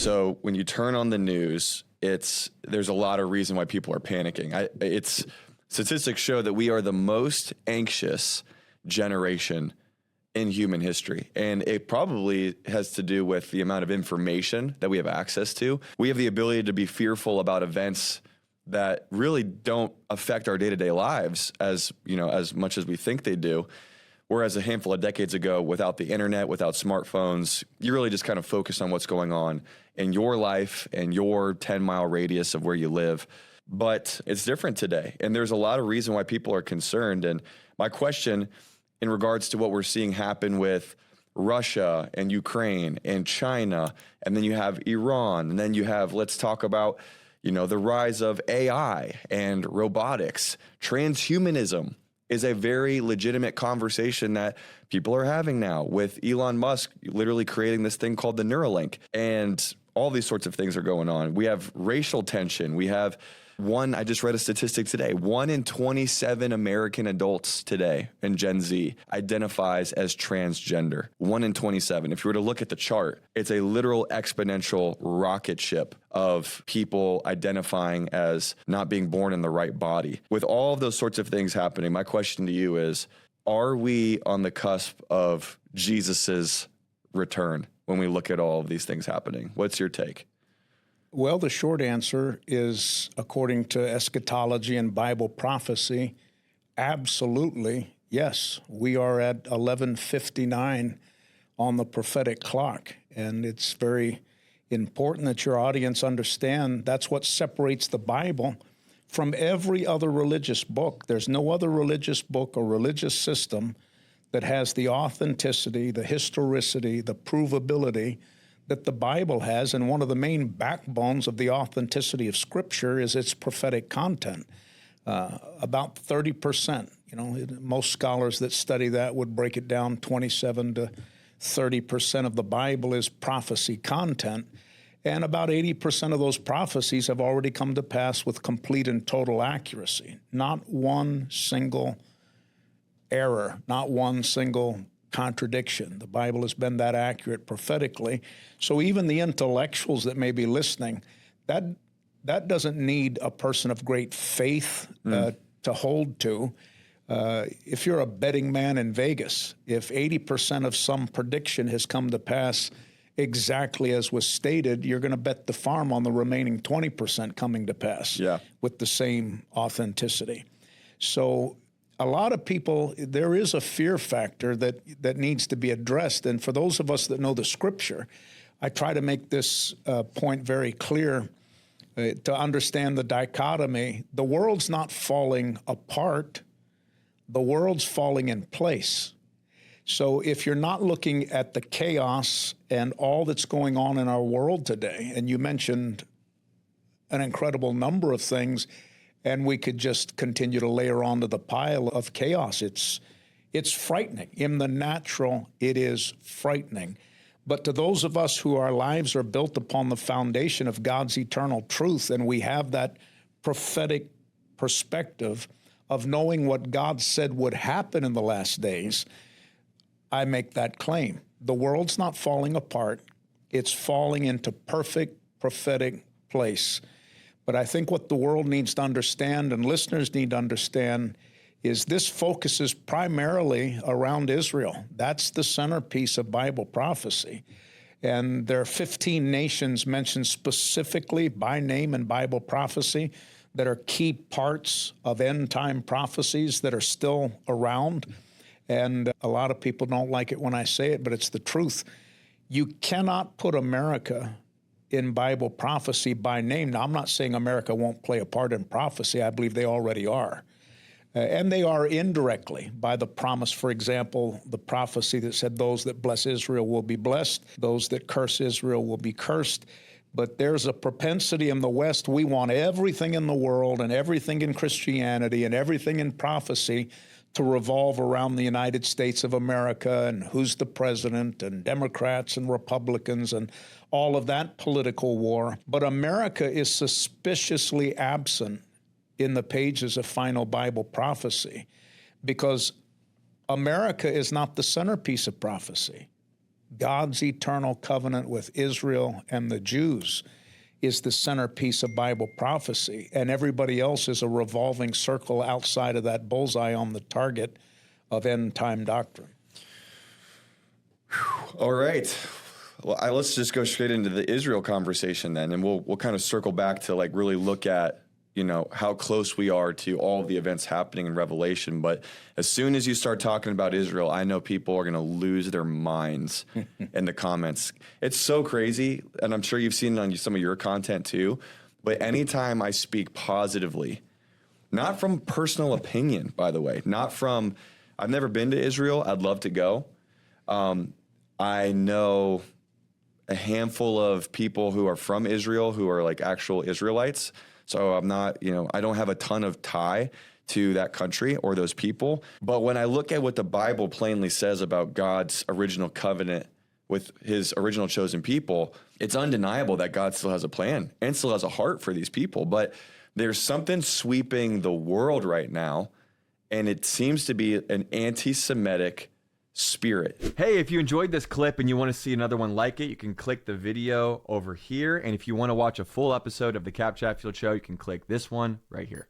So when you turn on the news, there's a lot of reason why people are panicking. Statistics show that we are the most anxious generation in human history. And it probably has to do with the amount of information that we have access to. We have the ability to be fearful about events that really don't affect our day-to-day lives as much as we think they do. Whereas a handful of decades ago, without the internet, without smartphones, you really just kind of focus on what's going on in your life and your 10-mile radius of where you live. But it's different today. And there's a lot of reason why people are concerned. And my question in regards to what we're seeing happen with Russia and Ukraine and China, and then you have Iran, and then you have, let's talk about, the rise of AI and robotics. Transhumanism is a very legitimate conversation that people are having now with Elon Musk literally creating this thing called the Neuralink. And all these sorts of things are going on. We have racial tension. We have I just read a statistic today, 1 in 27 American adults today in Gen Z identifies as transgender. 1 in 27. If you were to look at the chart, it's a literal exponential rocket ship of people identifying as not being born in the right body. With all of those sorts of things happening, my question to you is, are we on the cusp of Jesus's return when we look at all of these things happening? What's your take? Well, the short answer is, according to eschatology and Bible prophecy, absolutely, yes. We are at 11:59 on the prophetic clock, and it's very important that your audience understand that's what separates the Bible from every other religious book. There's no other religious book or religious system that has the authenticity, the historicity, the provability that the Bible has, and one of the main backbones of the authenticity of Scripture is its prophetic content. About 30%, most scholars that study that would break it down 27 to 30% of the Bible is prophecy content, and about 80% of those prophecies have already come to pass with complete and total accuracy. Not one single error, not one single contradiction. The Bible has been that accurate prophetically. So even the intellectuals that may be listening, that doesn't need a person of great faith to hold to. If you're a betting man in Vegas, if 80% of some prediction has come to pass exactly as was stated, you're going to bet the farm on the remaining 20% coming to pass with the same authenticity. So a lot of people, there is a fear factor that needs to be addressed. And for those of us that know the Scripture, I try to make this point very clear to understand the dichotomy. The world's not falling apart. The world's falling in place. So if you're not looking at the chaos and all that's going on in our world today, and you mentioned an incredible number of things, and we could just continue to layer onto the pile of chaos. It's frightening. In the natural, it is frightening. But to those of us who our lives are built upon the foundation of God's eternal truth, and we have that prophetic perspective of knowing what God said would happen in the last days, I make that claim. The world's not falling apart. It's falling into perfect prophetic place. But I think what the world needs to understand and listeners need to understand is this focuses primarily around Israel. That's the centerpiece of Bible prophecy. And there are 15 nations mentioned specifically by name in Bible prophecy that are key parts of end-time prophecies that are still around. And a lot of people don't like it when I say it, but it's the truth. You cannot put America in Bible prophecy by name. Now, I'm not saying America won't play a part in prophecy. I believe they already are. And they are indirectly by the promise, for example, the prophecy that said those that bless Israel will be blessed, those that curse Israel will be cursed. But there's a propensity in the West. We want everything in the world and everything in Christianity and everything in prophecy to revolve around the United States of America and who's the president and Democrats and Republicans and all of that political war. But America is suspiciously absent in the pages of final Bible prophecy because America is not the centerpiece of prophecy. God's eternal covenant with Israel and the Jews is the centerpiece of Bible prophecy, and everybody else is a revolving circle outside of that bullseye on the target of end-time doctrine. All right. Well, let's just go straight into the Israel conversation then, and we'll kind of circle back to like really look at, you know, how close we are to all of the events happening in Revelation. But as soon as you start talking about Israel, I know people are going to lose their minds in the comments. It's so crazy, and I'm sure you've seen it on some of your content too. But anytime I speak positively, not from personal opinion, by the way, I've never been to Israel. I'd love to go. I know a handful of people who are from Israel who are like actual Israelites. So I'm not, I don't have a ton of tie to that country or those people. But when I look at what the Bible plainly says about God's original covenant with his original chosen people, it's undeniable that God still has a plan and still has a heart for these people. But there's something sweeping the world right now, and it seems to be an anti-Semitic spirit. Hey, if you enjoyed this clip and you want to see another one like it, you can click the video over here. And if you want to watch a full episode of the Kap Chatfield Show, you can click this one right here.